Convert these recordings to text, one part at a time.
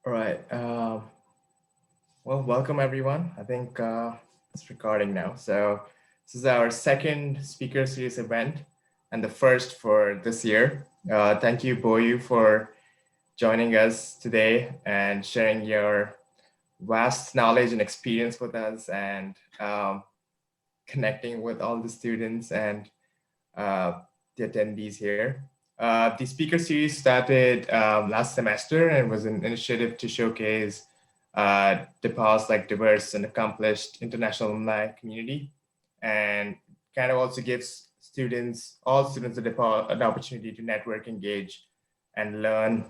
All right. Well, welcome everyone. I think it's recording now. So this is our second speaker series event and the first for this year. Thank you, Boyu, for joining us today and sharing your vast knowledge and experience with us and connecting with all the students and the attendees here. The speaker series started last semester and was an initiative to showcase DePauw's diverse and accomplished international alumni community, and kind of also gives all students at DePauw an opportunity to network, engage, and learn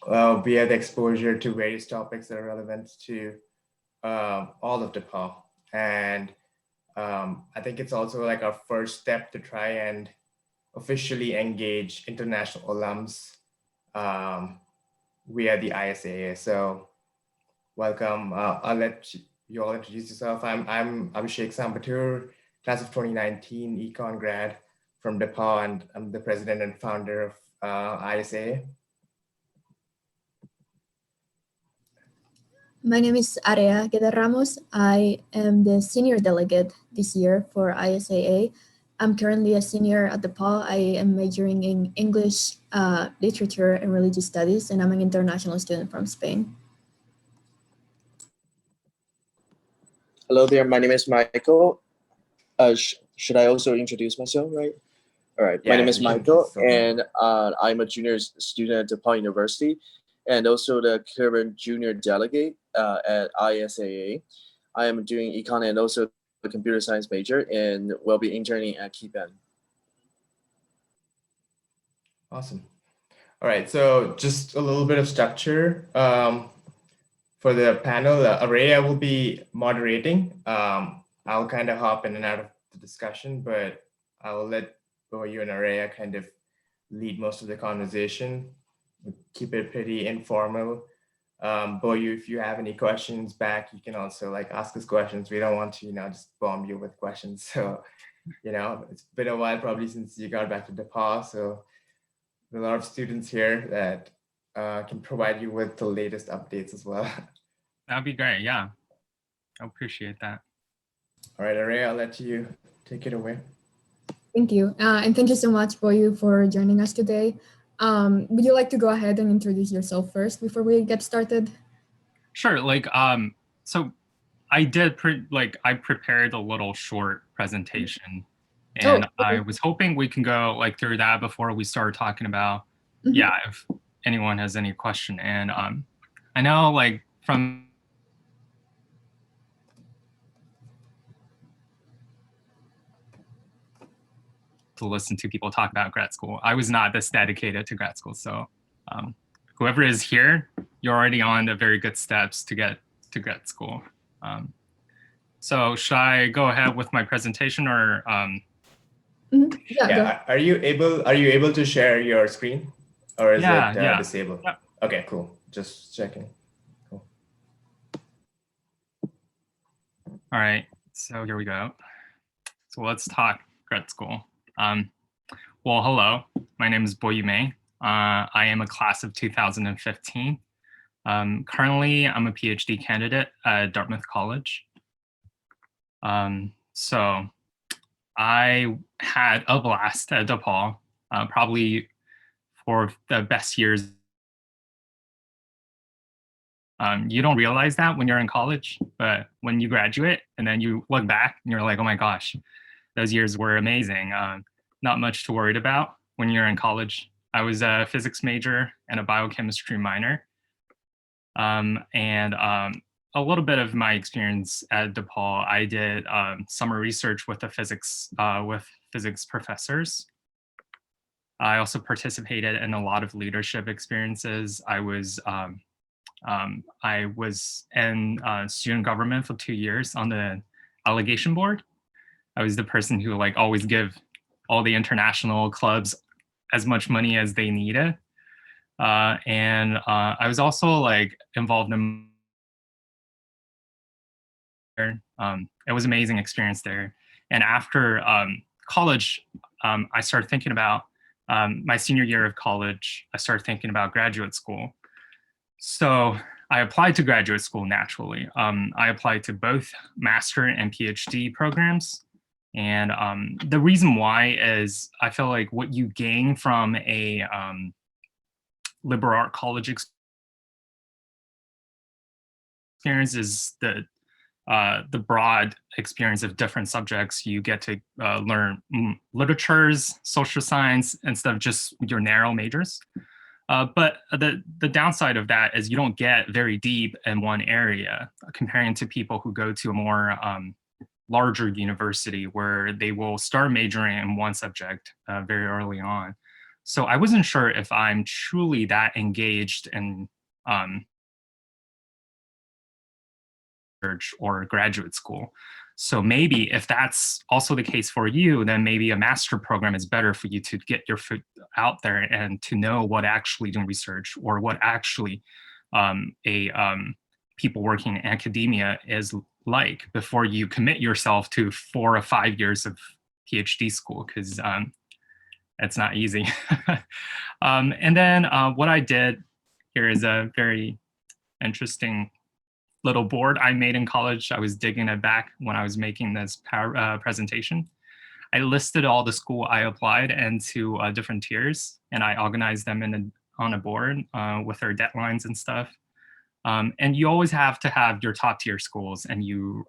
via the exposure to various topics that are relevant to all of DePauw. And I think it's also like our first step to try and officially engage international alums via the ISAA. So welcome. I'll let you all introduce yourself. I'm Abhishek Sambatur, class of 2019 econ grad from DePauw, and I'm the president and founder of ISAA. My name is Area Gueda Ramos. I am the senior delegate this year for ISAA. I'm currently a senior at DePauw. I am majoring in English, literature, and religious studies, and I'm an international student from Spain. Hello there, my name is Michael. Should I also introduce myself, right? All right, Yeah, my name is Michael, and I'm a junior student at DePauw University, and also the current junior delegate at ISAA. I am doing econ and also a computer science major, and will be interning at KeyBank. Awesome. All right, so just a little bit of structure. For the panel, Araya will be moderating. I'll kind of hop in and out of the discussion, but I will let Boyu and Araya kind of lead most of the conversation. Keep it pretty informal. Boyu, if you have any questions back, you can also ask us questions. We don't want to, just bomb you with questions. So, it's been a while probably since you got back to DePauw. So there are a lot of students here that can provide you with the latest updates as well. That'd be great. Yeah, I appreciate that. All right, Araya, I'll let you take it away. Thank you. And thank you so much, Boyu, for joining us today. Would you like to go ahead and introduce yourself first before we get started? Sure. So I did I prepared a little short presentation, and I was hoping we can go through that before we start talking about if anyone has any question. And I know from to listen to people talk about grad school. I was not this dedicated to grad school, so whoever is here, you're already on the very good steps to get to grad school. So should I go ahead with my presentation, or? Yeah. Are you able to share your screen, or is it disabled? Yeah. Okay, cool. Just checking. Cool. All right. So here we go. So let's talk grad school. Well, hello. My name is Boyu Meng. I am a class of 2015. Currently, I'm a PhD candidate at Dartmouth College. So I had a blast at DePauw, probably for the best years. You don't realize that when you're in college, but when you graduate and then you look back and you're like, oh my gosh, those years were amazing. Not much to worry about when you're in college. I was a physics major and a biochemistry minor. And a little bit of my experience at DePauw, I did summer research with physics professors. I also participated in a lot of leadership experiences. I was in student government for 2 years on the allegation board. I was the person who always give all the international clubs as much money as they needed. And I was also involved in, it was an amazing experience there. And after college, I started thinking about my senior year of college, I started thinking about graduate school. So I applied to graduate school naturally. I applied to both master and PhD programs. And the reason why is I feel like what you gain from a liberal art college experience is the broad experience of different subjects. You get to learn literatures, social science, instead of just your narrow majors. But the downside of that is you don't get very deep in one area comparing to people who go to a more larger university where they will start majoring in one subject very early on. So I wasn't sure if I'm truly that engaged in research or graduate school. So maybe if that's also the case for you, then maybe a master program is better for you to get your foot out there and to know what actually doing research or what actually people working in academia is like before you commit yourself to 4 or 5 years of PhD school, because it's not easy. And then what I did here is a very interesting little board I made in college. I was digging it back when I was making this presentation. I listed all the school I applied into different tiers, and I organized them on a board with their deadlines and stuff. And you always have to have your top tier schools, and you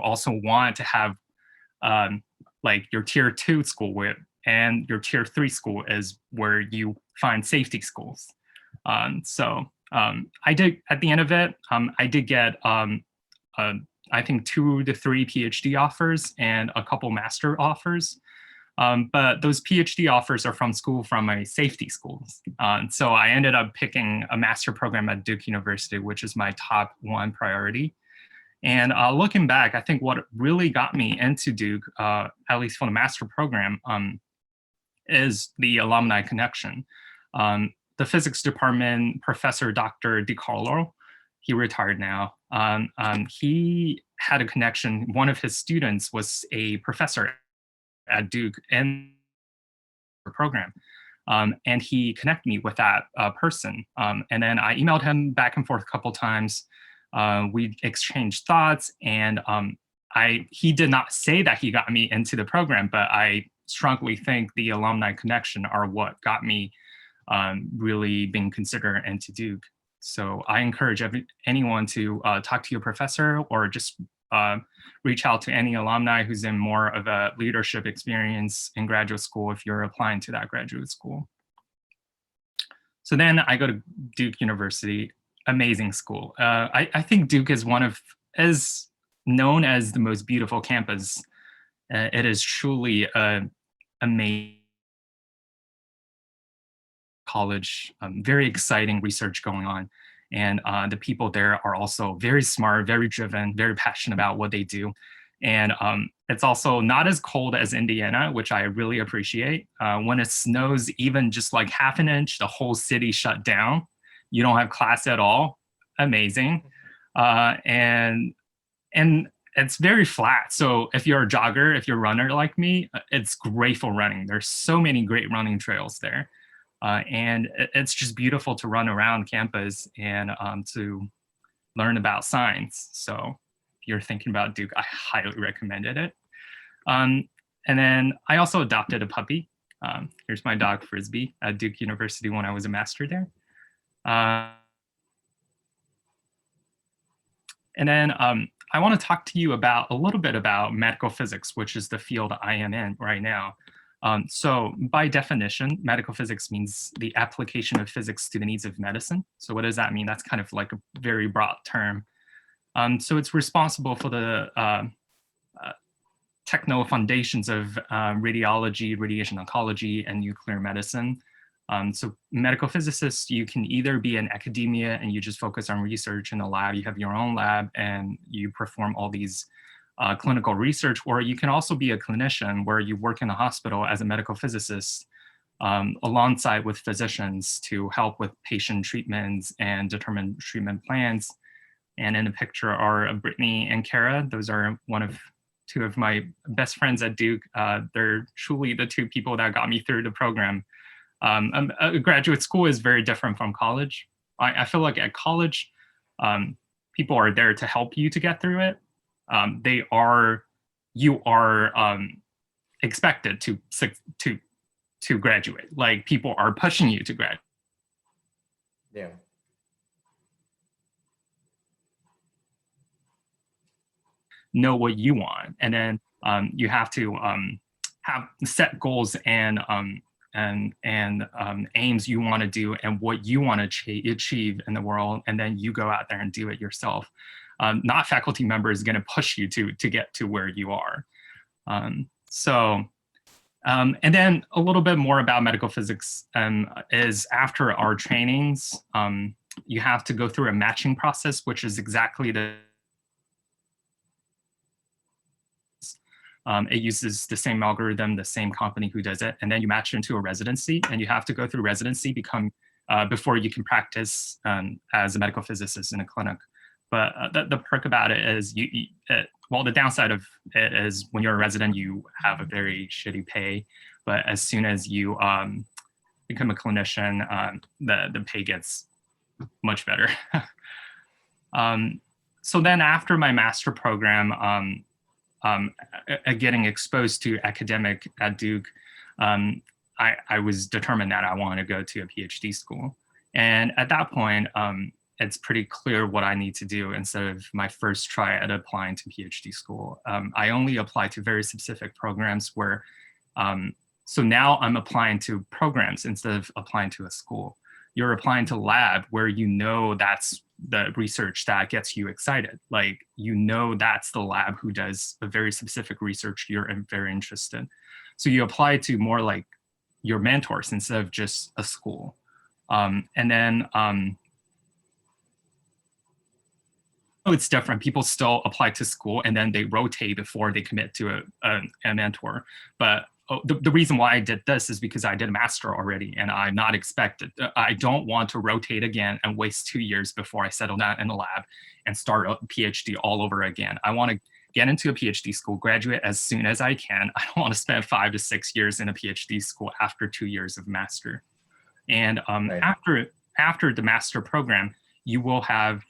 also want to have like your tier 2 school and your tier 3 school is where you find safety schools. I did, at the end of it, I did get, I think 2 to 3 PhD offers and a couple master offers. But those PhD offers are from my safety schools. So I ended up picking a master program at Duke University, which is my top 1 priority. And looking back, I think what really got me into Duke, at least for the master program, is the alumni connection. The physics department professor, Dr. DiCarlo, he retired now. He had a connection. One of his students was a professor at Duke in the program. And he connected me with that person. And then I emailed him back and forth a couple times. We exchanged thoughts, and he did not say that he got me into the program, but I strongly think the alumni connection are what got me really being considered into Duke. So I encourage anyone to talk to your professor or just reach out to any alumni who's in more of a leadership experience in graduate school if you're applying to that graduate school. So then I go to Duke University, amazing school. I think Duke is is known as the most beautiful campus. It is truly an amazing college, very exciting research going on. And the people there are also very smart, very driven, very passionate about what they do. And it's also not as cold as Indiana, which I really appreciate. When it snows even just like half an inch, the whole city shut down. You don't have class at all. Amazing. And it's very flat. So if you're a jogger, if you're a runner like me, it's great for running. There's so many great running trails there. And it's just beautiful to run around campus and to learn about science. So if you're thinking about Duke, I highly recommended it. And then I also adopted a puppy. Here's my dog Frisbee at Duke University when I was a master there. And then I want to talk to you a little bit about medical physics, which is the field I am in right now. So by definition, medical physics means the application of physics to the needs of medicine. So what does that mean? That's kind of like a very broad term. So it's responsible for the techno foundations of radiology, radiation oncology, and nuclear medicine. So medical physicists, you can either be in academia and you just focus on research in the lab, you have your own lab and you perform all these clinical research, or you can also be a clinician where you work in a hospital as a medical physicist alongside with physicians to help with patient treatments and determine treatment plans. And in the picture are Brittany and Kara. Those are two of my best friends at Duke. They're truly the 2 people that got me through the program. A graduate school is very different from college. I feel like at college, people are there to help you to get through it. You are expected to graduate. Like people are pushing you to graduate. Yeah. Know what you want, and then you have to have set goals and aims you want to do and what you want to achieve in the world, and then you go out there and do it yourself. Not faculty members going to push you to get to where you are. And then a little bit more about medical physics is after our trainings, you have to go through a matching process, which is exactly it uses the same algorithm, the same company who does it, and then you match into a residency, and you have to go through residency before you can practice as a medical physicist in a clinic. But the perk about it is, well, the downside of it is when you're a resident, you have a very shitty pay, but as soon as you become a clinician, the pay gets much better. So then after my master program, getting exposed to academic at Duke, I was determined that I wanted to go to a PhD school. And at that point, it's pretty clear what I need to do instead of my first try at applying to PhD school. I only apply to very specific programs where, so now I'm applying to programs instead of applying to a school. You're applying to lab where you know that's the research that gets you excited. Like, you know that's the lab who does a very specific research you're very interested in. So you apply to more like your mentors instead of just a school. And then, it's different. People still apply to school and then they rotate before they commit to a mentor. But the reason why I did this is because I did a master already and I'm not expected. I don't want to rotate again and waste 2 years before I settle down in the lab and start a PhD all over again. I want to get into a PhD school, graduate as soon as I can. I don't want to spend 5 to 6 years in a PhD school after 2 years of master. And right. after the master program, you will have,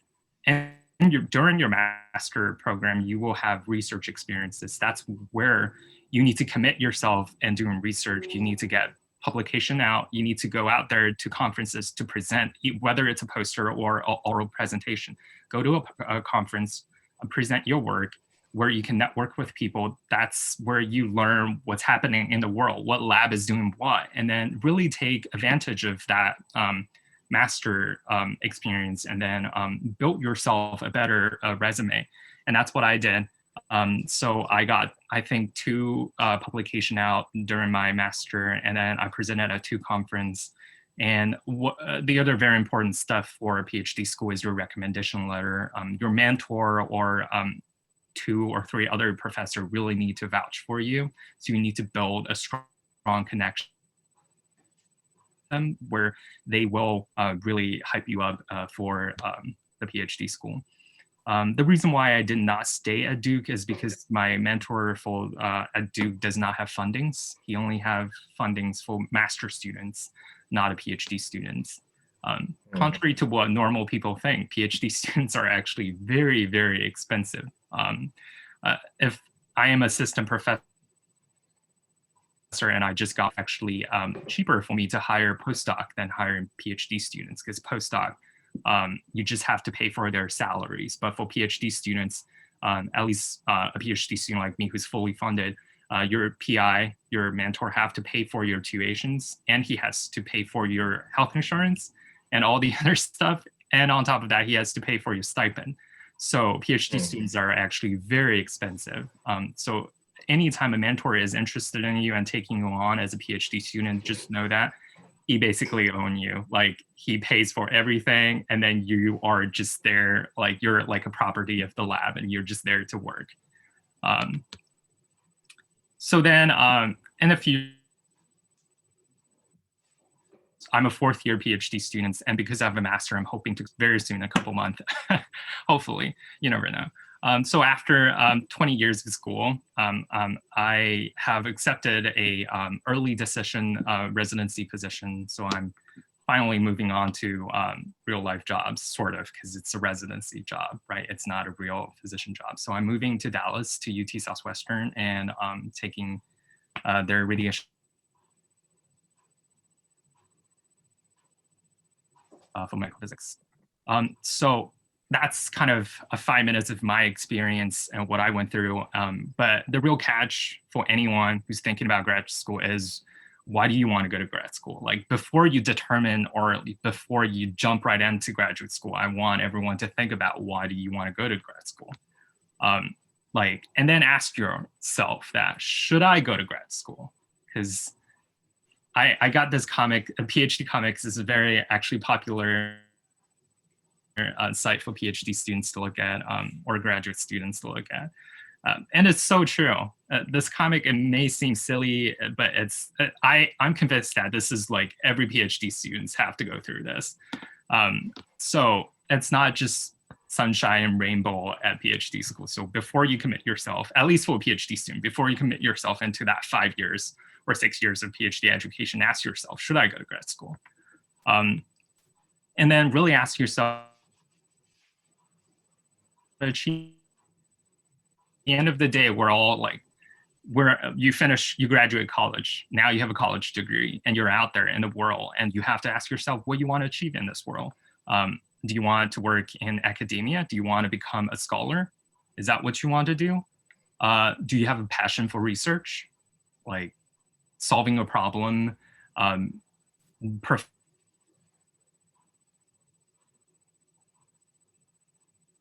during your master program, you will have research experiences. That's where you need to commit yourself and doing research. You need to get publication out. You need to go out there to conferences to present, whether it's a poster or an oral presentation. Go to a conference, present your work where you can network with people. That's where you learn what's happening in the world, what lab is doing what, and then really take advantage of that master experience and then build yourself a better resume. And that's what I did. So I got, I think, 2 publication out during my master, and then I presented at 2 conferences. And the other very important stuff for a PhD school is your recommendation letter. Your mentor or 2 or 3 other professors really need to vouch for you. So you need to build a strong connection where they will really hype you up for the PhD school. The reason why I did not stay at Duke is because my mentor at Duke does not have fundings. He only have fundings for master students, not a PhD students. Contrary to what normal people think, PhD students are actually very, very expensive. If I am assistant professor and I just got actually cheaper for me to hire postdoc than hiring PhD students, because postdoc, you just have to pay for their salaries. But for PhD students, at least a PhD student like me who's fully funded, your PI, your mentor, have to pay for your tuitions, and he has to pay for your health insurance and all the other stuff. And on top of that, he has to pay for your stipend. So PhD students are actually very expensive. So anytime a mentor is interested in you and taking you on as a PhD student, just know that he basically owns you. Like, he pays for everything, and then you are just there, like you're like a property of the lab and you're just there to work. So then in a few, I'm a 4th year PhD student, and because I have a master, I'm hoping to very soon, a couple months, hopefully, you never know. So after 20 years of school, I have accepted a early decision residency position. So I'm finally moving on to real life jobs, sort of, because it's a residency job, right? It's not a real physician job. So I'm moving to Dallas to UT Southwestern and taking their radiation for microphysics. So that's kind of 5 minutes of my experience and what I went through. But the real catch for anyone who's thinking about grad school is, why do you want to go to grad school? Like, before you determine or before you jump right into graduate school, I want everyone to think about, why do you want to go to grad school? And then ask yourself that, should I go to grad school? Because I got this comic, PhD Comics is a very actually popular site for PhD students to look at, or graduate students to look at. And it's so true. This comic, it may seem silly, but I'm convinced that this is like every PhD students have to go through this. So it's not just sunshine and rainbow at PhD school. So before you commit yourself, at least for a PhD student, before you commit yourself into that 5 years or 6 years of PhD education, ask yourself, should I go to grad school? And then really ask yourself, at the end of the day, we're all like, you graduate college, now you have a college degree and you're out there in the world, and you have to ask yourself what you want to achieve in this world. Do you want to work in academia? Do you want to become a scholar? Is that what you want to do? Do you have a passion for research? Like solving a problem,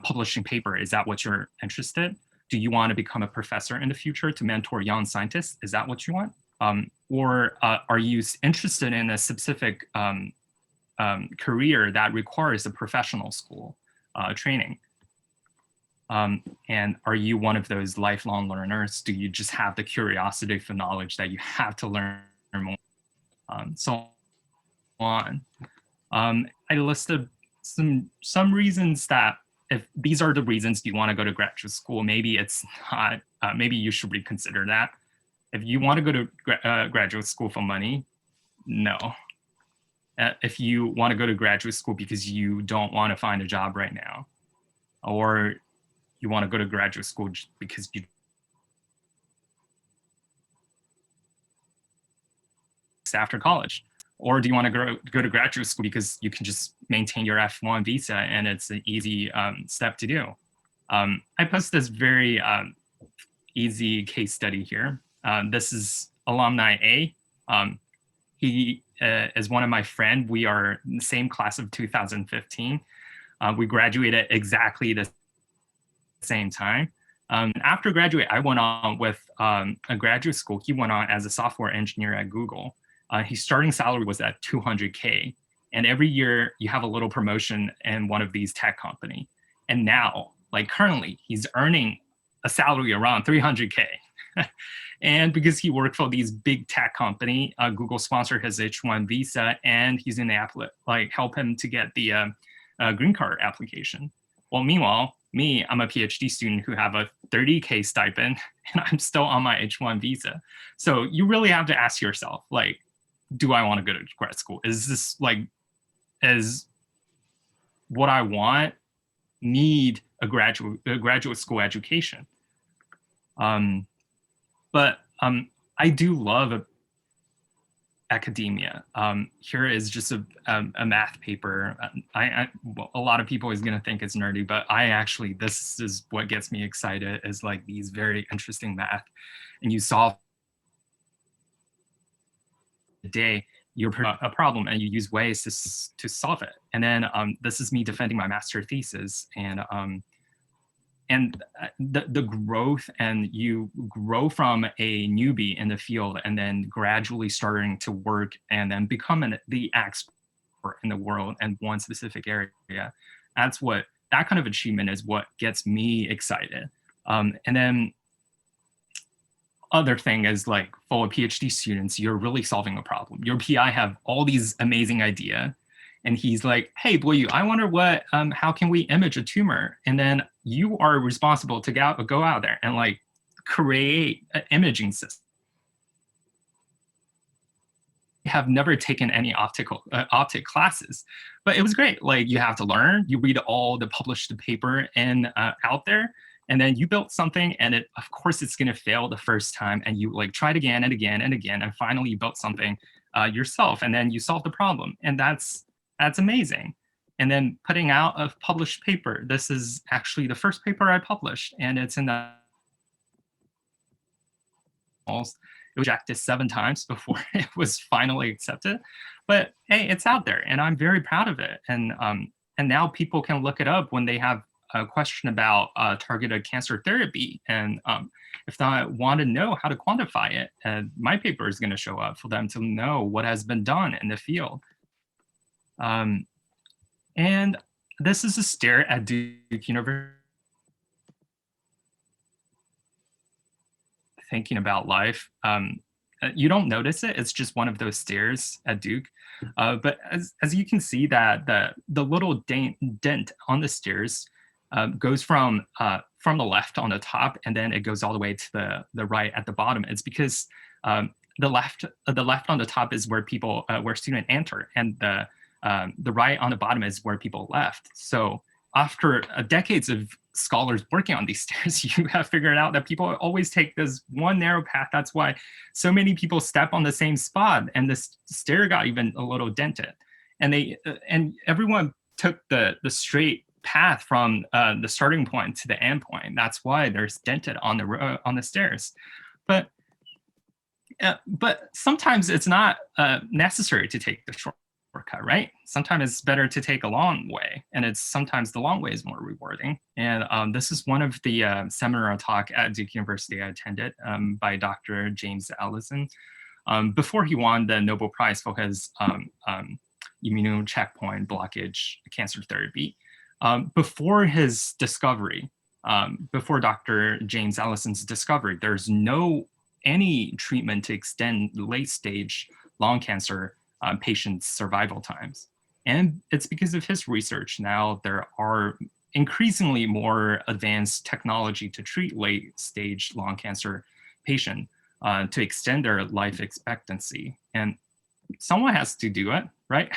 publishing paper, is that what you're interested in? Do you want to become a professor in the future to mentor young scientists? Is that what you want? Or are you interested in a specific career that requires a professional school training? And are you one of those lifelong learners? Do you just have the curiosity for knowledge that you have to learn more? So on. I listed some reasons that, if these are the reasons you want to go to graduate school, maybe it's not, maybe you should reconsider that. If you want to go to graduate school for money, no. If you want to go to graduate school because you don't want to find a job right now, or you want to go to graduate school because you after college, or do you want to go to graduate school because you can just maintain your F1 visa and it's an easy step to do? I posted this very easy case study here. This is alumni A. He is one of my friends. We are in the same class of 2015. We graduated exactly the same time. After graduate, I went on with a graduate school. He went on as a software engineer at Google. His starting salary was at $200K. And every year you have a little promotion in one of these tech company. And now, like currently, he's earning a salary around $300K. And because he worked for these big tech company, Google sponsored his H1 visa, and he's in the help him to get the green card application. Well, meanwhile, me, I'm a PhD student who have a $30K stipend, and I'm still on my H1 visa. So you really have to ask yourself, like, do I want to go to grad school? Is this is what I want need a graduate school education? But I do love academia. Here is just a math paper. Well, a lot of people is going to think it's nerdy, but this is what gets me excited, is like these very interesting math, and you solve a day you're a problem and you use ways to solve it. And then this is me defending my master thesis, and the growth, and you grow from a newbie in the field and then gradually starting to work and then become the expert in the world in one specific area. That kind of achievement is what gets me excited. And then other thing is, like, for PhD students, you're really solving a problem. Your PI have all these amazing ideas, and he's like, hey, Boyu, I wonder what, how can we image a tumor? And then you are responsible to go out there and like create an imaging system. I have never taken any optic classes, but it was great. Like you have to learn, you read all the published paper and out there, and then you built something, and it, of course, it's going to fail the first time, and you like tried again and again and again, and finally you built something yourself, and then you solved the problem, and that's amazing. And then putting out a published paper. This is actually the first paper I published, and it's in the it was rejected 7 times before it was finally accepted. But hey, it's out there, and I'm very proud of it. And now people can look it up when they have a question about targeted cancer therapy. And if they want to know how to quantify it, my paper is going to show up for them to know what has been done in the field. And this is a stare at Duke University. Thinking about life. You don't notice it. It's just one of those stairs at Duke. But as you can see, that the little dent on the stairs goes from the left on the top, and then it goes all the way to the right at the bottom. It's because the left on the top is where people where students enter, and the right on the bottom is where people left. So after decades of scholars working on these stairs, you have figured out that people always take this one narrow path. That's why so many people step on the same spot, and this stair got even a little dented. And and everyone took the straight path from the starting point to the end point. That's why there's dented on the stairs. But sometimes it's not necessary to take the shortcut, right? Sometimes it's better to take a long way, and sometimes the long way is more rewarding. And this is one of the seminar talk at Duke University I attended by Dr. James Allison before he won the Nobel Prize for his immune checkpoint blockage cancer therapy. Before his discovery, before Dr. James Allison's discovery, there's any treatment to extend late stage lung cancer patients' survival times. And it's because of his research. Now there are increasingly more advanced technology to treat late stage lung cancer patients to extend their life expectancy. And someone has to do it, right?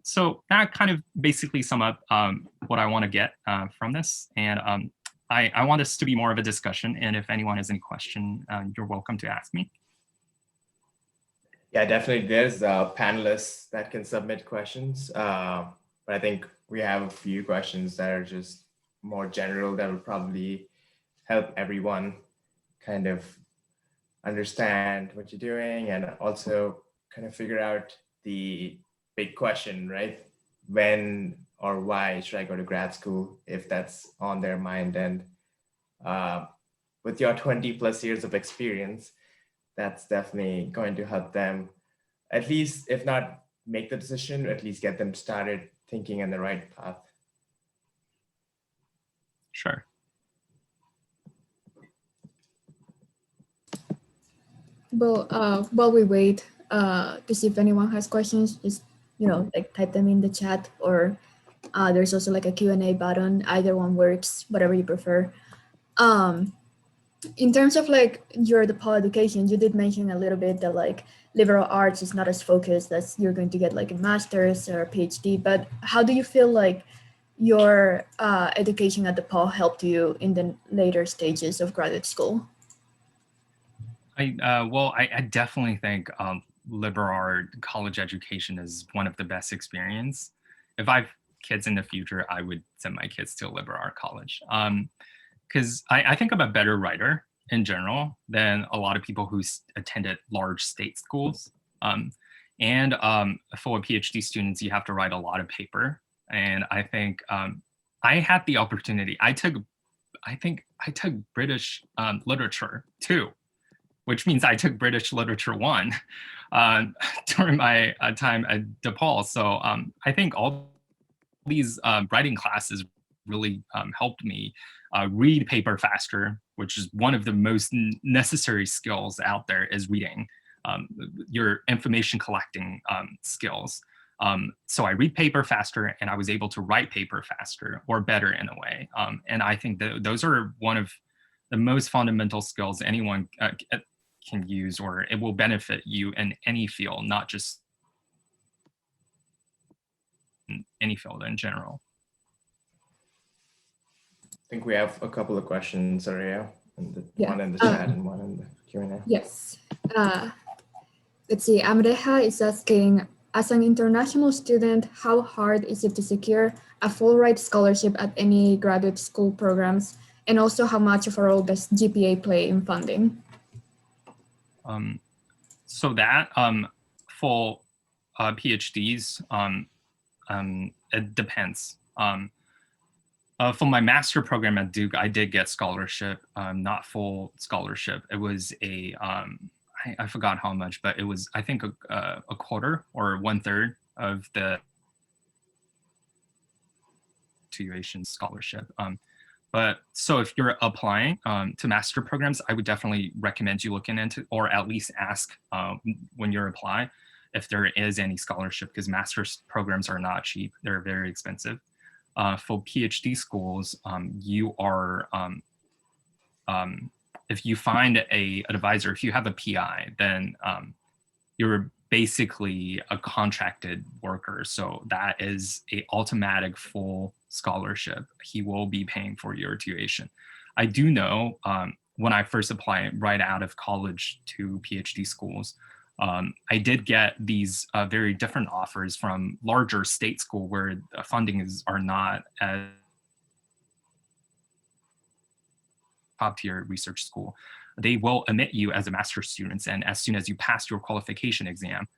So that kind of basically sum up what I want to get from this. And I want this to be more of a discussion. And if anyone has any question, you're welcome to ask me. Yeah, definitely. There's panelists that can submit questions, but I think we have a few questions that are just more general that will probably help everyone kind of understand what you're doing, and also kind of figure out the big question, right? When or why should I go to grad school, if that's on their mind? And with your 20+ years of experience, that's definitely going to help them, at least if not make the decision, at least get them started thinking in the right path. Sure. Well, while we wait to see if anyone has questions, just like type them in the chat, or there's also like a Q&A button. Either one works, whatever you prefer. In terms of like your DePauw education, you did mention a little bit that like liberal arts is not as focused as you're going to get like a master's or a PhD, but how do you feel like your education at DePauw helped you in the later stages of graduate school? Well, I definitely think liberal art college education is one of the best experience. If I have kids in the future, I would send my kids to a liberal art college. Because I think I'm a better writer in general than a lot of people who attended large state schools. And for PhD students, you have to write a lot of paper. And I think I had the opportunity. I took British literature too, which means I took British literature 1 during my time at DePauw. So I think all these writing classes really helped me read paper faster, which is one of the most necessary skills out there, is reading. your information collecting skills. So I read paper faster, and I was able to write paper faster or better in a way. And I think that those are one of the most fundamental skills anyone can use, or it will benefit you in any field, not just in any field in general. I think we have a couple of questions, Araya, Yeah. one in the chat and one in the Q&A. Yes. Let's see. Amreha is asking, as an international student, how hard is it to secure a full-ride scholarship at any graduate school programs? And also, how much of a role does GPA play in funding? So that for PhDs, it depends. For my master program at Duke, I did get scholarship, not full scholarship. It was a, I forgot how much, but it was, I think, a quarter or 1/3 of the tuition scholarship. But so if you're applying to master programs, I would definitely recommend you looking into, or at least ask when you apply if there is any scholarship, because master's programs are not cheap. They're very expensive. For PhD schools, you are, if you find an advisor, if you have a PI, then you're basically a contracted worker. So that is a automatic full scholarship. He will be paying for your tuition. I do know when I first applied right out of college to PhD schools, I did get these very different offers from larger state school where the funding are not as top tier research school. They will admit you as a master's student, and as soon as you pass your qualification exam,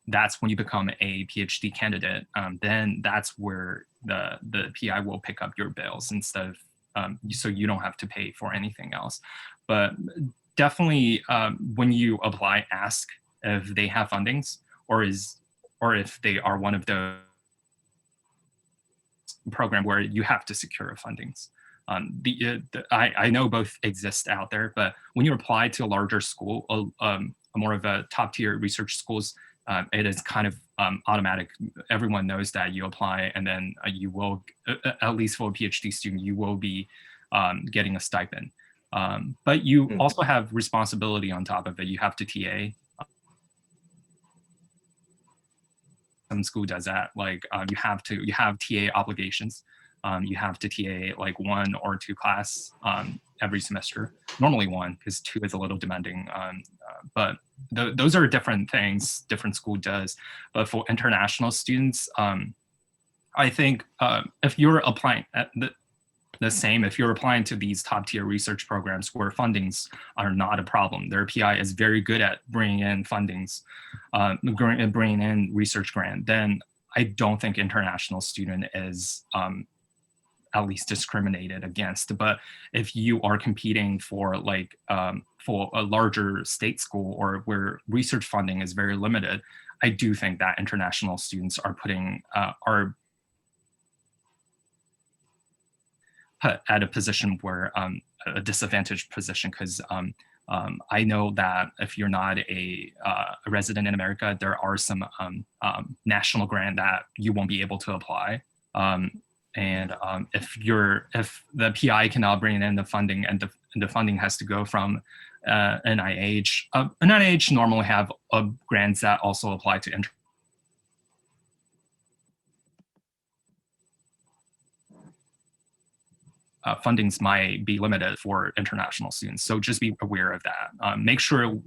that's when you become a PhD candidate. Then that's where the PI will pick up your bills instead of, so you don't have to pay for anything else. But definitely when you apply, ask if they have fundings, or if they are one of the program where you have to secure fundings. I know both exist out there, but when you apply to a larger school, more of a top tier research schools, it is kind of automatic. Everyone knows that you apply, and then you will, at least for a PhD student, you will be getting a stipend. But you also have responsibility on top of it. You have to TA. Some school does that. Like you have TA obligations. You have to TA like 1 or 2 class every semester. Normally 1, because 2 is a little demanding. But those are different things different school does. But for international students, I think if you're applying at the same, if you're applying to these top tier research programs where fundings are not a problem, their PI is very good at bringing in fundings, bringing in research grant, then I don't think international student is at least discriminated against. But if you are competing for like for a larger state school or where research funding is very limited, I do think that international students are putting are put at a position where a disadvantaged position, because I know that if you're not a resident in America, there are some national grant that you won't be able to apply. And if the PI cannot bring in the funding, and the funding has to go from NIH, NIH normally have grants that also apply to fundings might be limited for international students. So just be aware of that. Make sure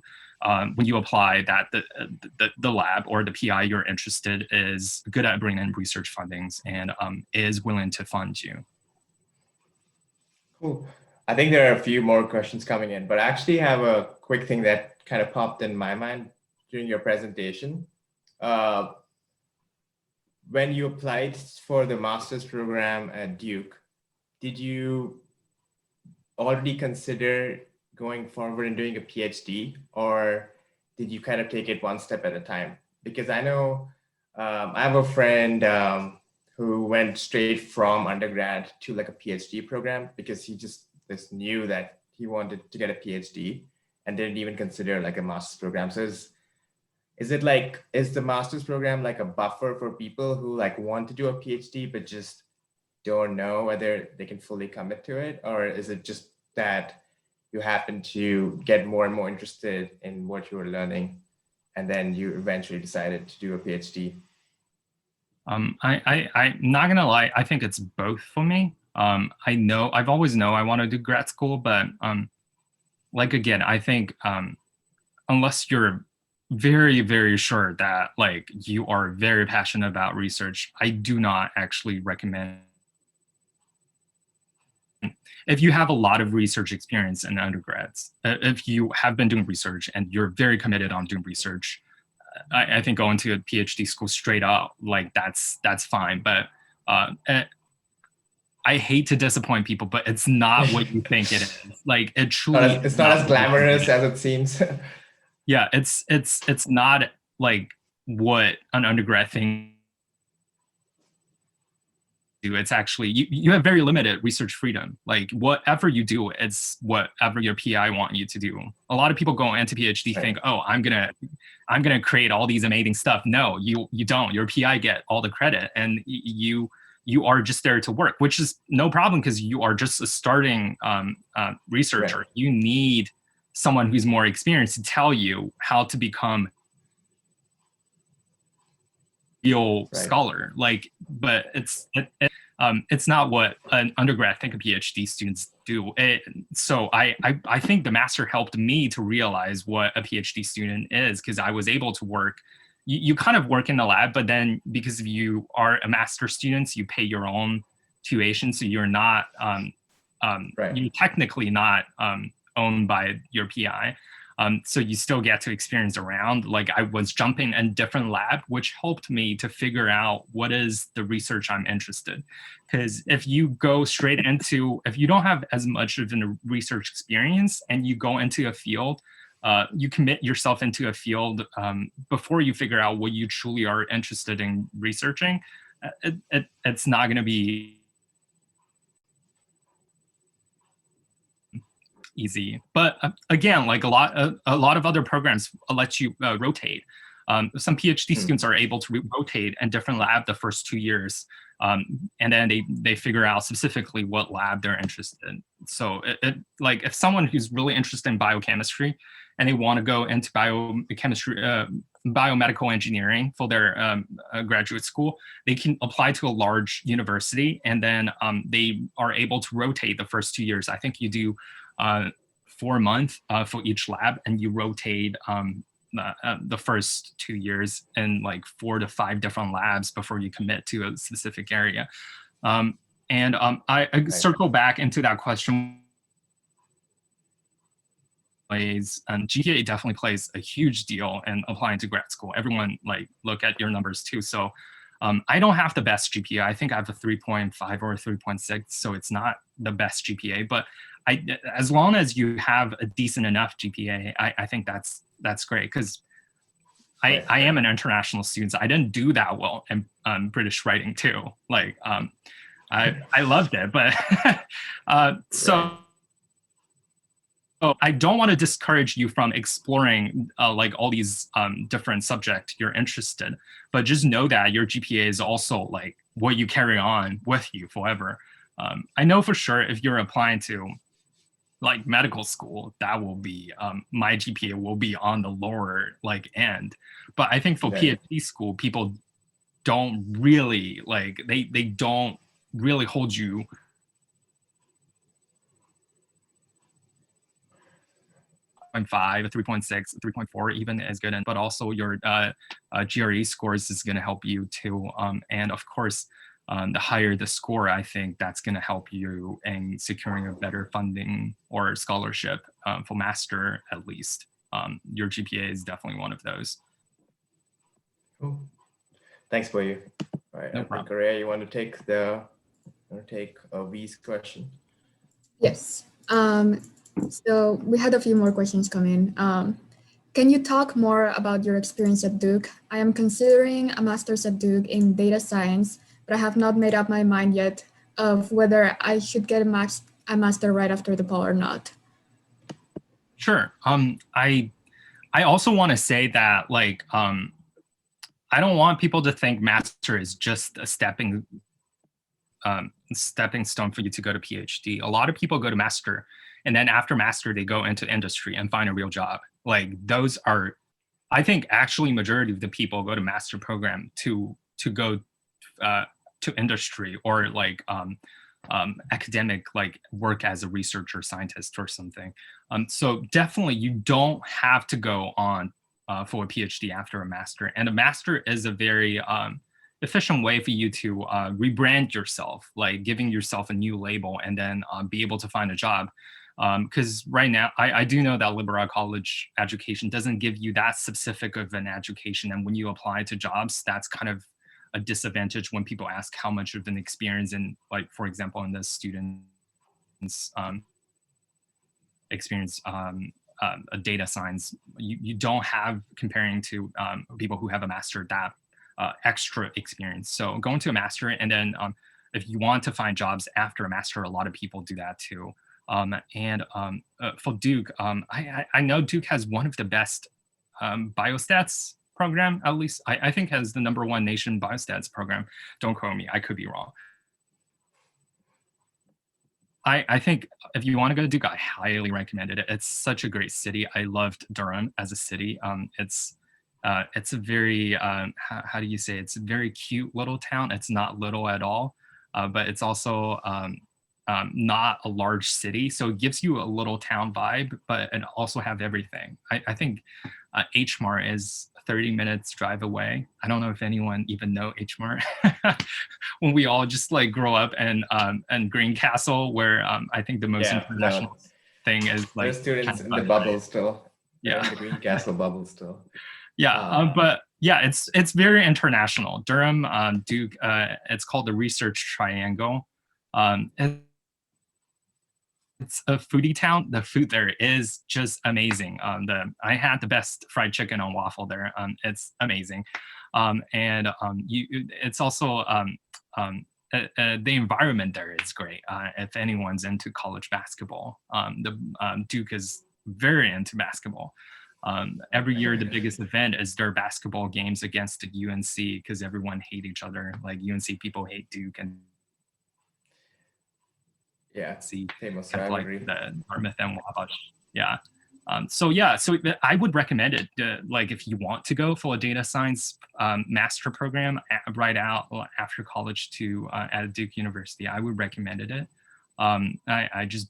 when you apply that the lab or the PI you're interested is good at bringing in research fundings and is willing to fund you. Cool. I think there are a few more questions coming in, but I actually have a quick thing that kind of popped in my mind during your presentation. When you applied for the master's program at Duke, did you already consider going forward and doing a PhD, or did you kind of take it one step at a time? Because I know I have a friend who went straight from undergrad to like a PhD program because he just knew that he wanted to get a PhD. and didn't even consider like a master's program. So is it like, is the master's program like a buffer for people who like want to do a PhD, but just don't know whether they can fully commit to it? Or is it just that you happen to get more and more interested in what you were learning, and then you eventually decided to do a PhD? I'm not gonna lie, I think it's both for me. I've always known I want to do grad school, but like again, I think unless you're very, very sure that like you are very passionate about research, I do not actually recommend. If you have a lot of research experience in undergrads, if you have been doing research and you're very committed on doing research, I think going to a PhD school straight up, like that's fine. But I hate to disappoint people, but it's not what you think it is. Like it truly, it's not as glamorous as it seems. Yeah, it's not like what an undergrad thing do. It's actually you have very limited research freedom. Like whatever you do, it's whatever your PI want you to do. A lot of people go into PhD think, oh, I'm gonna create all these amazing stuff. No, you don't. Your PI get all the credit, and you are just there to work, which is no problem because you are just a starting researcher. Right. You need someone who's more experienced to tell you how to become real scholar. Like, but it's not what an undergrad think of PhD students do. So I think the master helped me to realize what a PhD student is, because I was able to work. You kind of work in the lab, but then because you are a master student, you pay your own tuition, so you're not you're technically not owned by your PI. So you still get to experience around. Like I was jumping in different lab, which helped me to figure out what is the research I'm interested. Because if you go straight into, if you don't have as much of a research experience and you go into a field, you commit yourself into a field before you figure out what you truly are interested in researching, it's not going to be easy. But again, like a lot of other programs let you rotate. Some PhD students are able to rotate in different lab the first 2 years, and then they figure out specifically what lab they're interested in. So like if someone who's really interested in biochemistry and they want to go into biochemistry, biomedical engineering for their graduate school, they can apply to a large university, and then they are able to rotate the first 2 years. I think you do 4 months for each lab, and you rotate the first 2 years in like 4 to 5 different labs before you commit to a specific area. I circle back into that question. GPA definitely plays a huge deal in applying to grad school. Everyone like look at your numbers too. So I don't have the best GPA. I think I have a 3.5 or a 3.6, so it's not the best GPA. But as long as you have a decent enough GPA, I think that's great, because I am an international student. So I didn't do that well in British writing too. Like I loved it, but so. Oh, I don't want to discourage you from exploring like all these different subjects you're interested, but just know that your GPA is also like what you carry on with you forever. I know for sure if you're applying to like medical school, that will be my GPA will be on the lower like end. But I think for PhD school, people don't really like they don't really hold you. 3.5, 3.6, 3.4 even is good, but also your GRE scores is going to help you too. And of course, the higher the score, I think that's going to help you in securing a better funding or scholarship for master at least. Your GPA is definitely one of those. Cool. Thanks, Boyu. All right, no problem. Korea, you want to take V's question? Yes. So we had a few more questions come in. Can you talk more about your experience at Duke? I am considering a master's at Duke in data science, but I have not made up my mind yet of whether I should get a master right after DePauw or not. Sure. I also want to say that like I don't want people to think master is just a stepping stone for you to go to PhD. A lot of people go to master, and then after master they go into industry and find a real job. Like those are, I think actually majority of the people go to master program to go to industry or like academic, like work as a researcher, scientist or something. So definitely you don't have to go on for a PhD after a master. And a master is a very efficient way for you to rebrand yourself, like giving yourself a new label and then be able to find a job. Because right now, I do know that liberal college education doesn't give you that specific of an education. And when you apply to jobs, that's kind of a disadvantage when people ask how much of an experience in, like, for example, in the students' experience, a data science, you don't have comparing to people who have a master that extra experience. So going to a master, and then if you want to find jobs after a master, a lot of people do that too. For Duke, I know Duke has one of the best biostats program, at least I think has the #1 nation biostats program. Don't quote me, I could be wrong. I think if you want to go to Duke, I highly recommend it. It's such a great city. I loved Durham as a city. It's a very, how do you say, it's a very cute little town. It's not little at all, but it's also not a large city. So it gives you a little town vibe, but it also have everything. I think H Mart is 30 minutes drive away. I don't know if anyone even know H Mart. When we all just like grow up and Greencastle, where I think the most international thing is like there's students in the bubble still. Yeah, in the Greencastle bubble still. Yeah, but yeah, it's very international. Durham, Duke, it's called the Research Triangle. It's a foodie town. The food there is just amazing. I had the best fried chicken on waffle there. It's amazing, it's also the environment there is great. If anyone's into college basketball, Duke is very into basketball. Every year, the biggest event is their basketball games against the UNC because everyone hate each other. Like UNC people hate Duke, and see famous kind of like rivalry. the Dartmouth and Wabash. Yeah. So I would recommend it. Like if you want to go for a data science master program right out after college to at Duke University, I would recommend it. I just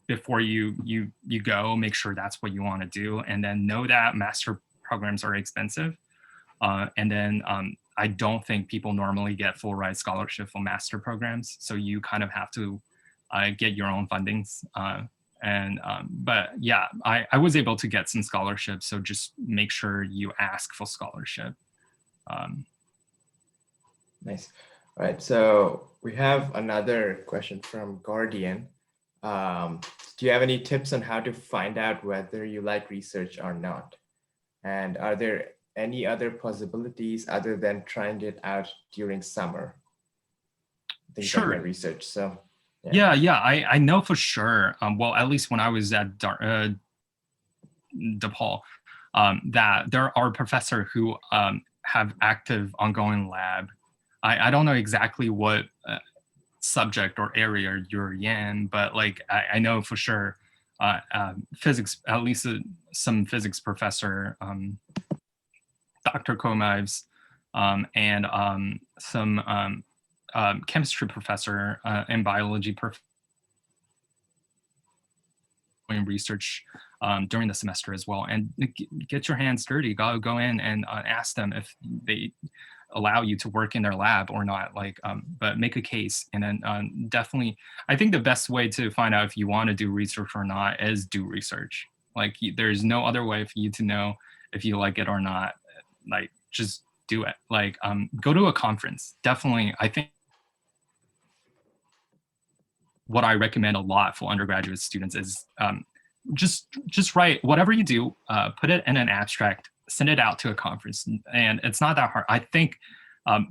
before you go, make sure that's what you want to do, and then know that master programs are expensive. And then I don't think people normally get full ride scholarship for master programs, so you kind of have to get your own fundings. But yeah, I was able to get some scholarships, so just make sure you ask for scholarship. Nice. All right, so we have another question from Guardian. Do you have any tips on how to find out whether you like research or not? And are there any other possibilities other than trying it out during summer? Sure. Research. So yeah, I know for sure. Well, at least when I was at DePauw, that there are professors who have active ongoing lab. I don't know exactly what subject or area you're in, but like I know for sure physics, at least some physics professor, Dr. Komives, and some chemistry professor and biology professor doing research during the semester as well. And get your hands dirty, go in and ask them if they allow you to work in their lab or not, like, but make a case. And then definitely, I think the best way to find out if you want to do research or not is do research. Like there's no other way for you to know if you like it or not. Like just do it. Like go to a conference. Definitely, I think what I recommend a lot for undergraduate students is just write whatever you do, put it in an abstract, send it out to a conference, and it's not that hard. I think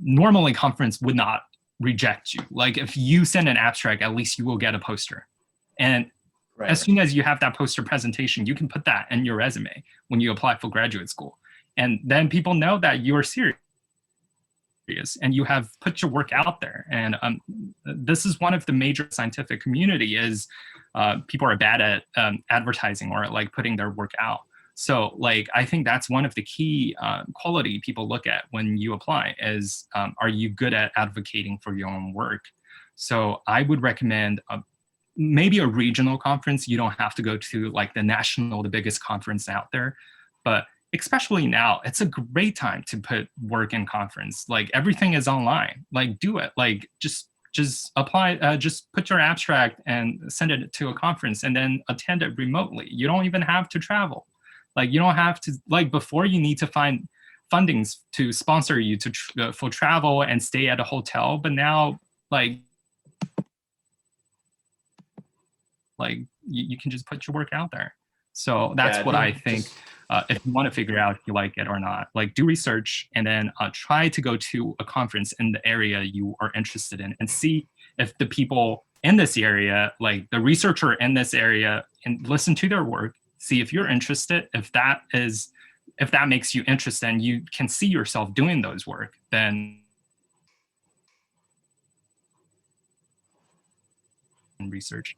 normally conference would not reject you. Like if you send an abstract, at least you will get a poster. And Right. As soon as you have that poster presentation, you can put that in your resume when you apply for graduate school. And then people know that you're serious and you have put your work out there. And this is one of the major scientific community is people are bad at advertising or like putting their work out. So like, I think that's one of the key quality people look at when you apply is, are you good at advocating for your own work? So I would recommend maybe a regional conference. You don't have to go to like the national, the biggest conference out there, but especially now, it's a great time to put work in conference. Like everything is online, like do it, like just apply, just put your abstract and send it to a conference and then attend it remotely. You don't even have to travel. Like you don't have to, like before you need to find fundings to sponsor you to for travel and stay at a hotel. But now like you can just put your work out there. So that's what I think. If you want to figure out if you like it or not, like do research and then try to go to a conference in the area you are interested in and see if the people in this area, like the researcher in this area, and listen to their work, see if you're interested, if that makes you interested and you can see yourself doing those work, then research.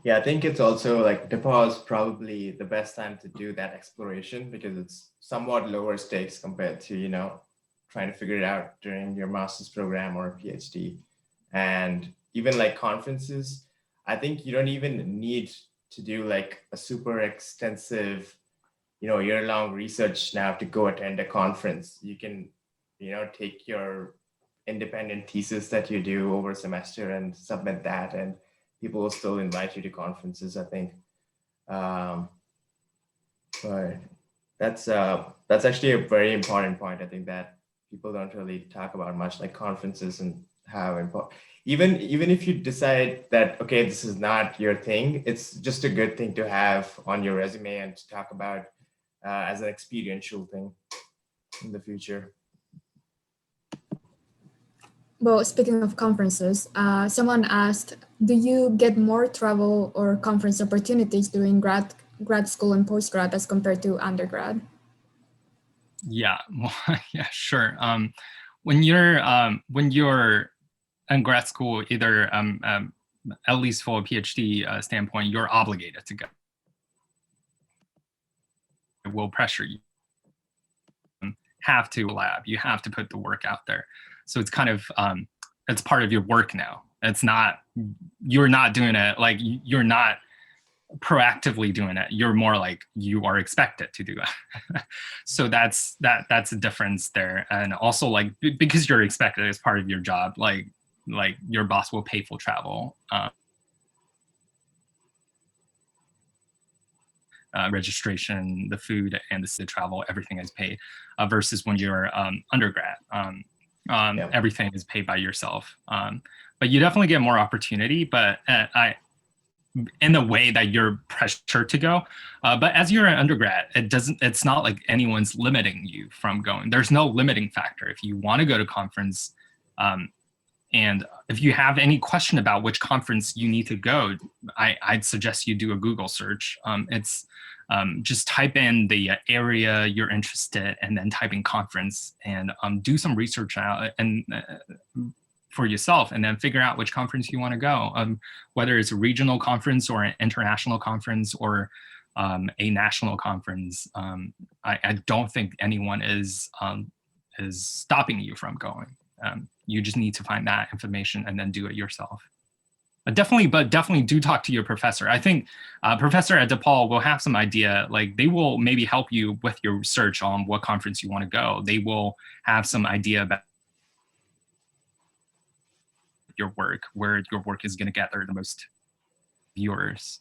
Yeah, I think it's also like DePauw is probably the best time to do that exploration because it's somewhat lower stakes compared to, you know, trying to figure it out during your master's program or PhD. And even like conferences, I think you don't even need to do like a super extensive, you know, year-long research now to go attend a conference. You can, you know, take your independent thesis that you do over a semester and submit that, and people will still invite you to conferences, I think. But that's actually a very important point. I think that people don't really talk about much, like conferences and how important. Even if you decide that, okay, this is not your thing, it's just a good thing to have on your resume and to talk about as an experiential thing in the future. Well, speaking of conferences, someone asked, do you get more travel or conference opportunities during grad school and postgrad as compared to undergrad? Yeah, well, yeah, sure. When you're in grad school, either at least for a PhD standpoint, you're obligated to go. It will pressure you. Have to lab. You have to put the work out there. So it's kind of it's part of your work now. It's not, you're not doing it like you're not proactively doing it. You're more like you are expected to do it. So that's a difference there. And also like because you're expected as part of your job, like your boss will pay for travel. Registration, the food, and the travel, everything is paid. Versus when you're undergrad, everything is paid by yourself. But you definitely get more opportunity, but in the way that you're pressured to go. But as you're an undergrad, it's not like anyone's limiting you from going. There's no limiting factor. If you want to go to conference, and if you have any question about which conference you need to go, I'd suggest you do a Google search. It's just type in the area you're interested and then type in conference and do some research out and for yourself and then figure out which conference you want to go, whether it's a regional conference or an international conference or a national conference. I don't think anyone is stopping you from going. You just need to find that information and then do it yourself. But definitely do talk to your professor. I think professor at DePauw will have some idea, like they will maybe help you with your research on what conference you want to go. They will have some idea about your work, where your work is going to gather the most viewers.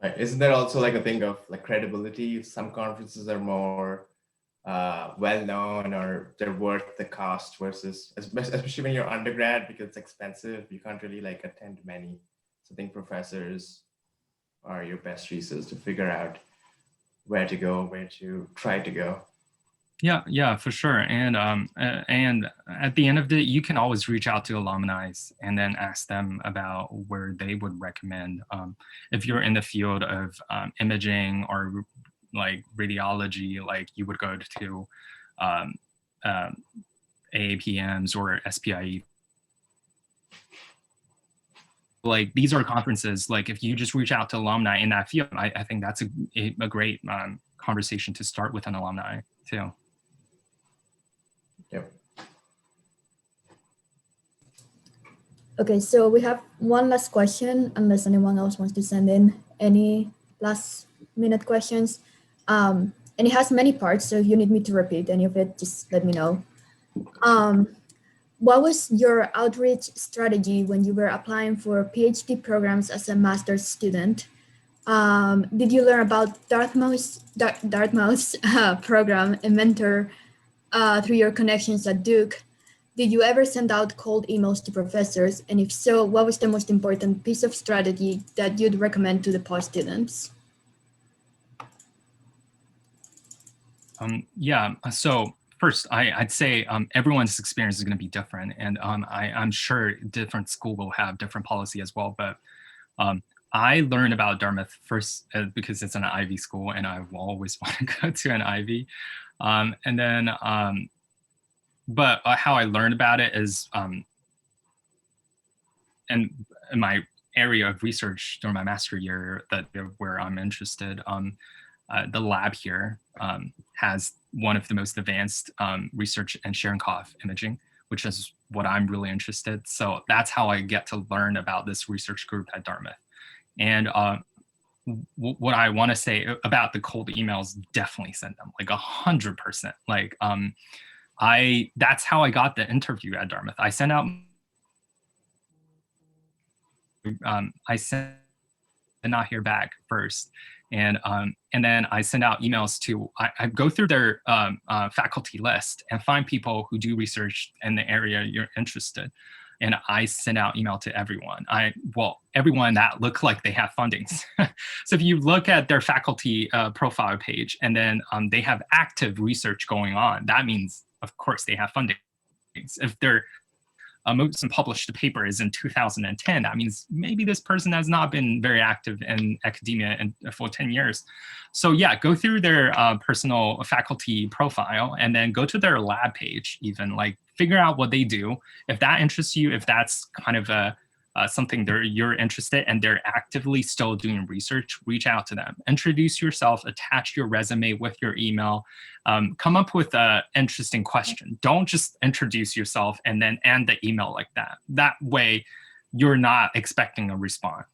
Right. Isn't there also like a thing of like credibility? Some conferences are more well-known or they're worth the cost versus, especially when you're undergrad, because it's expensive, you can't really like attend many. So I think professors are your best resource to figure out where to go, where to try to go. Yeah, for sure. And at the end of the day, you can always reach out to alumni and then ask them about where they would recommend. If you're in the field of imaging or like radiology, like you would go to um, AAPMs or SPIE. Like these are conferences, like if you just reach out to alumni in that field, I think that's a great conversation to start with an alumni too. Yep. Okay, so we have one last question, unless anyone else wants to send in any last minute questions. And it has many parts, so if you need me to repeat any of it, just let me know. What was your outreach strategy when you were applying for PhD programs as a master's student? Did you learn about Dartmouth's program and mentor through your connections at Duke? Did you ever send out cold emails to professors? And if so, what was the most important piece of strategy that you'd recommend to the DePauw students? Yeah, so first, I'd say everyone's experience is going to be different. And I'm sure different school will have different policy as well. But I learned about Dartmouth first because it's an Ivy school and I will always want to go to an Ivy. And then, but how I learned about it is, in my area of research during my master year where I'm interested, the lab here has one of the most advanced research in Cherenkov imaging, which is what I'm really interested. So that's how I get to learn about this research group at Dartmouth. And what I want to say about the cold emails, definitely send them, like 100%. Like that's how I got the interview at Dartmouth. I sent out, did not hear back first. And then I send out emails to, I go through their faculty list and find people who do research in the area you're interested. And I send out email to everyone. Everyone that look like they have fundings. So if you look at their faculty profile page and then they have active research going on, that means, of course, they have fundings. If they're most published paper is in 2010. That means maybe this person has not been very active in academia for 10 years. So yeah, go through their personal faculty profile and then go to their lab page, even like figure out what they do. If that interests you, if that's kind of something you're interested in and they're actively still doing research, reach out to them. Introduce yourself, attach your resume with your email, come up with an interesting question. Don't just introduce yourself and then end the email like that. That way, you're not expecting a response.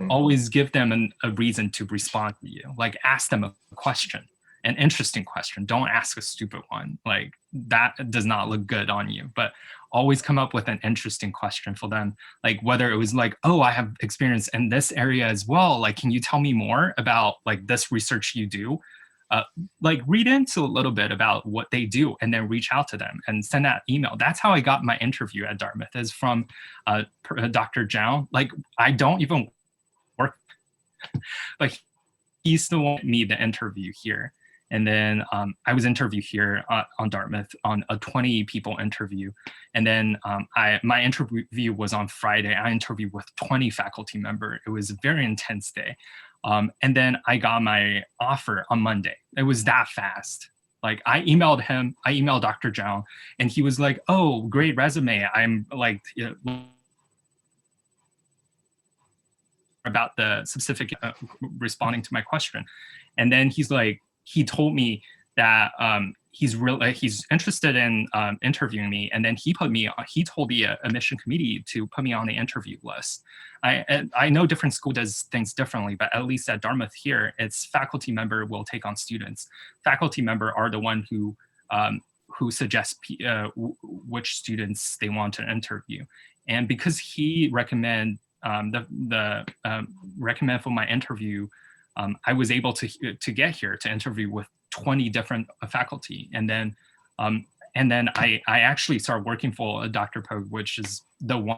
Always give them a reason to respond to you. Like ask them a question, an interesting question. Don't ask a stupid one. Like that does not look good on you, but always come up with an interesting question for them. Like whether it was like, oh, I have experience in this area as well. Like, can you tell me more about like this research you do? Like read into a little bit about what they do and then reach out to them and send that email. That's how I got my interview at Dartmouth, is from Dr. Zhao. Like I don't even work, like he's the one who made the interview here. And then I was interviewed here on Dartmouth on a 20 people interview. And then my interview was on Friday. I interviewed with 20 faculty members. It was a very intense day. And then I got my offer on Monday. It was that fast. Like I emailed him, I emailed Dr. Zhao, and he was like, oh, great resume. I'm like, about the specific responding to my question. And then he's like, he told me that he's interested in interviewing me, and then he told the admission committee to put me on the interview list. I know different school does things differently, but at least at Dartmouth here, it's faculty member will take on students. Faculty member are the one who suggest which students they want to interview, and because he recommend recommend for my interview. I was able to get here to interview with 20 different faculty, and then I actually started working for Dr. Pogue, which is the one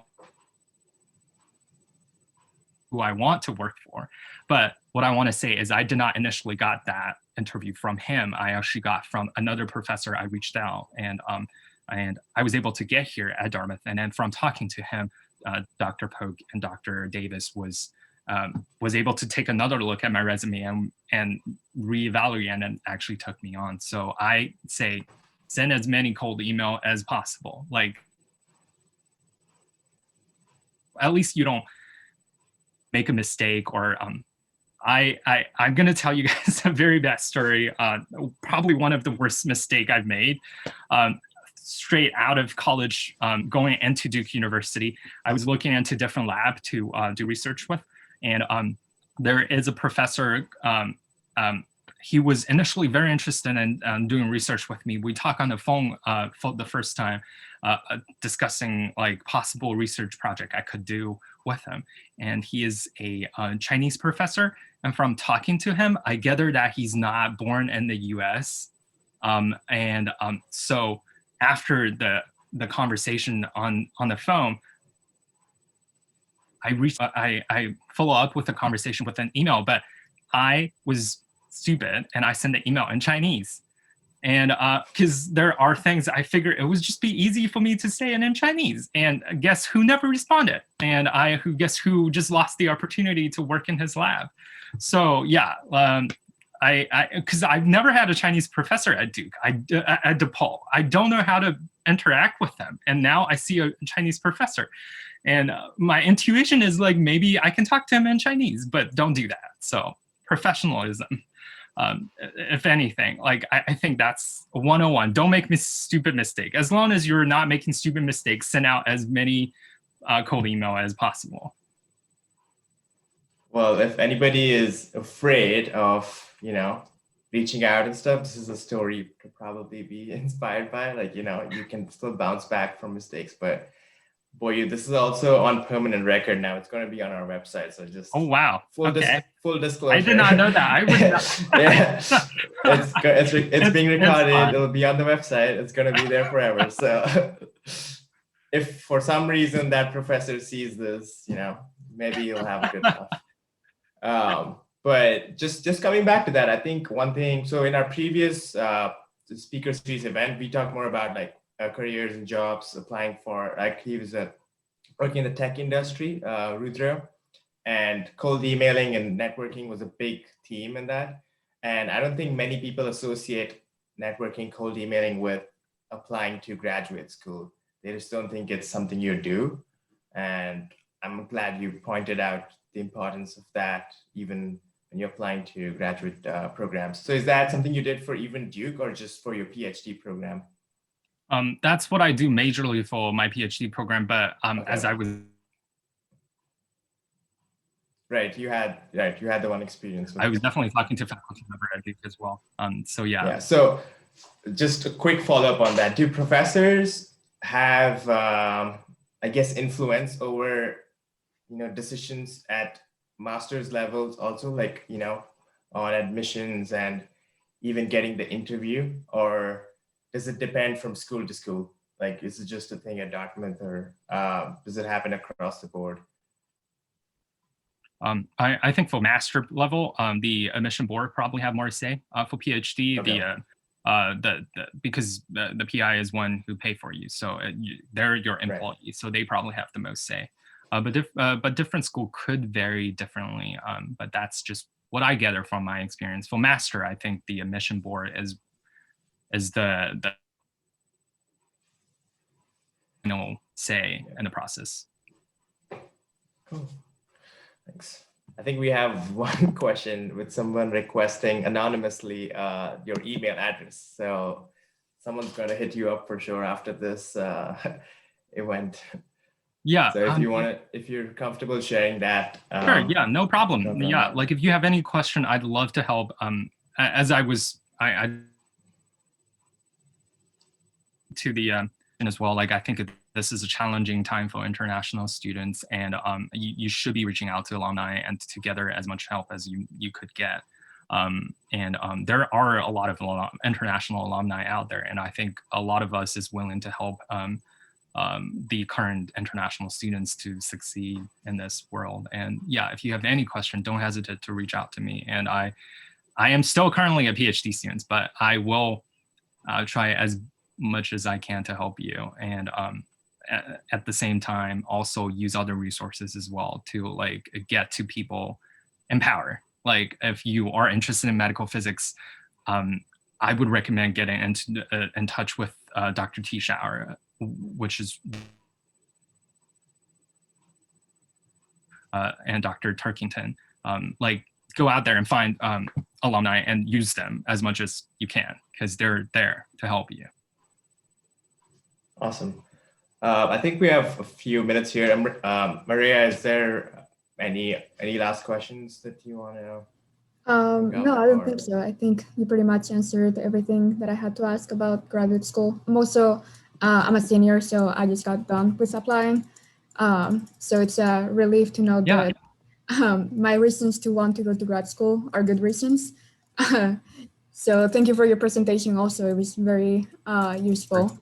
who I want to work for. But what I want to say is I did not initially got that interview from him, I actually got from another professor. I reached out, and I was able to get here at Dartmouth. And then from talking to him, Dr. Pogue and Dr. Davis was able to take another look at my resume and reevaluate, and then actually took me on. So I say send as many cold email as possible. Like, at least you don't make a mistake. Or I'm gonna tell you guys a very bad story. Probably one of the worst mistake I've made. Straight out of college, going into Duke University, I was looking into different lab to do research with, and there is a professor. He was initially very interested in doing research with me. We talked on the phone for the first time, discussing like possible research project I could do with him. And he is a Chinese professor. And from talking to him, I gather that he's not born in the U.S. So after the conversation on the phone, I follow up with the conversation with an email, but I was stupid and I sent the email in Chinese. And because there are things I figured it would just be easy for me to say it in Chinese. And guess who never responded? And guess who just lost the opportunity to work in his lab? So yeah, because I've never had a Chinese professor at Duke, at DePauw. I don't know how to interact with them. And now I see a Chinese professor. And my intuition is like, maybe I can talk to him in Chinese, but don't do that. So professionalism, if anything, like I think that's 101. Don't make stupid mistake. As long as you're not making stupid mistakes, send out as many cold email as possible. Well, if anybody is afraid of, reaching out and stuff, this is a story you could probably be inspired by. Like, you can still bounce back from mistakes, but Boyu, this is also on permanent record now. It's going to be on our website. So just oh wow, full disclosure. I did not know that. I would not. Yeah, it's being recorded. It'll be on the website. It's going to be there forever. So if for some reason that professor sees this, maybe you'll have a good laugh. But just coming back to that, I think one thing. So in our previous speaker series event, we talked more about like careers and jobs, applying for, like he was working in the tech industry, Rudra, and cold emailing and networking was a big theme in that. And I don't think many people associate networking, cold emailing with applying to graduate school. They just don't think it's something you do. And I'm glad you pointed out the importance of that, even when you're applying to graduate programs. So is that something you did for even Duke or just for your PhD program? That's what I do majorly for my PhD program, but Okay. As I was you had the one experience. I was definitely talking to faculty member at Duke as well. So yeah. Yeah. So just a quick follow up on that. Do professors have, I guess, influence over, decisions at master's levels also, like, on admissions and even getting the interview, or does it depend from school to school? Like, is it just a thing at Dartmouth, or does it happen across the board? I think for master level, the admission board probably have more to say. For PhD, Okay. Because the PI is one who pay for you, so they're your employee, right. So they probably have the most say. But different school could vary differently. But that's just what I gather from my experience. For master, I think the admission board is the say in the process. Cool. Thanks. I think we have one question with someone requesting anonymously your email address. So someone's going to hit you up for sure after this event. Yeah. So if you're comfortable sharing that. Sure. Yeah. No problem. Yeah. Like if you have any question, I'd love to help. As I to the as well. Like I think this is a challenging time for international students, and you should be reaching out to alumni and to gather as much help as you could get. There are a lot of international alumni out there, and I think a lot of us is willing to help the current international students to succeed in this world. And yeah, if you have any question, don't hesitate to reach out to me. And I am still currently a PhD student, but I will try as much as I can to help you, and at the same time also use other resources as well to like get to people, empower. Like if you are interested in medical physics, I would recommend getting in touch with Dr. T. Shower, which is and Dr. Turkington. Like go out there and find alumni and use them as much as you can, because they're there to help you. Awesome. I think we have a few minutes here. Maria, is there any last questions that you want to know? No, I don't think so. I think you pretty much answered everything that I had to ask about graduate school. I'm also, I'm a senior, so I just got done with applying. So it's a relief to know that my reasons to want to go to grad school are good reasons. So thank you for your presentation also. It was very useful.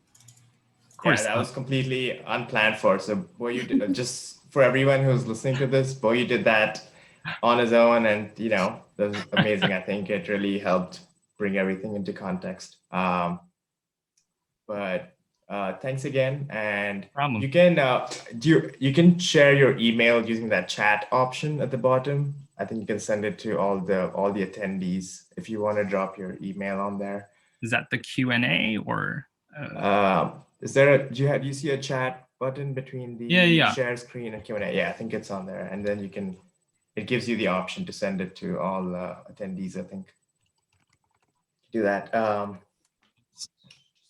Of course. Yeah, that was completely unplanned for. So Boyu, just for everyone who's listening to this, Boyu did that on his own, and you know, that was amazing. I think it really helped bring everything into context. But thanks again, and you can you can share your email using that chat option at the bottom. I think you can send it to all the attendees if you want to drop your email on there. Is that the Q&A or? Is there do you see a chat button between the share screen and Q&A? Yeah, I think it's on there, and then you can. It gives you the option to send it to all attendees. I think. Do that.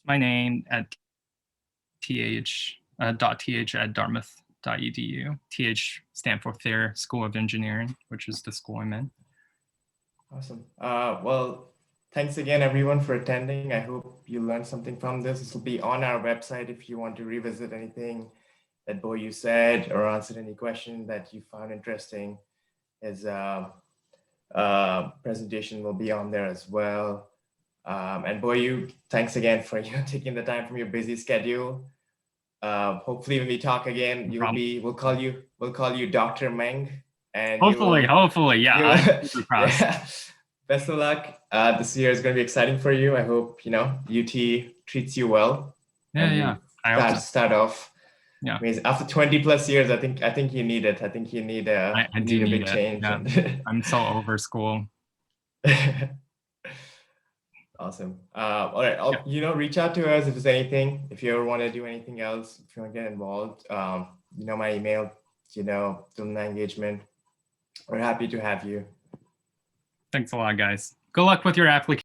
My name at th at dartmouth.edu. TH stand for Thayer School of Engineering, which is the school I'm in. Awesome. Well, thanks again, everyone, for attending. I hope you learned something from this. This will be on our website if you want to revisit anything that Boyu said or answered any question that you found interesting. His presentation will be on there as well. And Boyu, thanks again for taking the time from your busy schedule. Hopefully, when we talk again, we'll call you Dr. Meng. And hopefully, yeah. Yeah. Best of luck. This year is going to be exciting for you. I hope UT treats you well. Yeah. Start off. Yeah. Amazing. After 20+ years, I think you need it. I think you need a big change. Yeah. I'm so over school. Awesome. All right. Reach out to us if there's anything. If you ever want to do anything else, if you want to get involved, my email. Alumni engagement. We're happy to have you. Thanks a lot, guys. Good luck with your application.